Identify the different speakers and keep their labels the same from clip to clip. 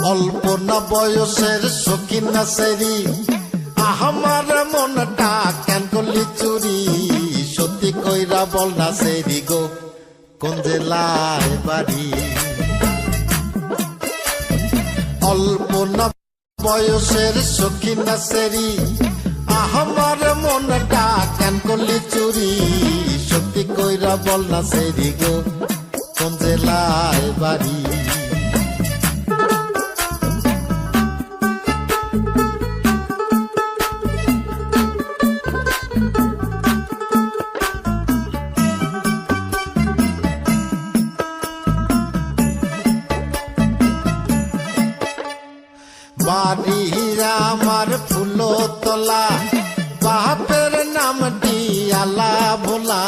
Speaker 1: অল্প না বয়সের সখী না সেরি আমার মনটা কেন করলি চুরি সত্যি কইরা বল না সেরি গো কোন জেলায় বাড়ি অল্প না বয়সের সখী না সেরি আমার মনটা কেন করলি চুরি সত্যি কইরা বল না সেরি গো কোন জেলায় বাড়ি বাড়ি আমার ফুলতলা বাপের নামটি আলা ভোলা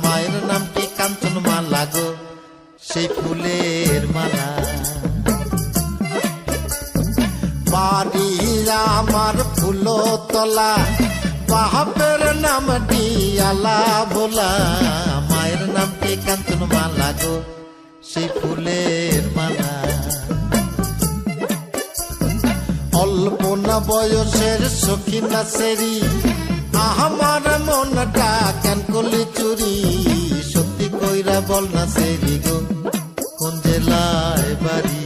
Speaker 1: মায়ের নামটি কাঞ্চন মালা গো সেই ফুলের মালা বাড়ি আমার ফুলতলা বাপের নামটি আলা ভোলা মায়ের নামটি কাঞ্চন মালা গো সেই ফুলের মালা অল্প না বয়সের সখী না সেরি আমার মনটা কেন করলি চুরি সত্যি কইরা বল না সেরি গো কোন জেলায় বাড়ি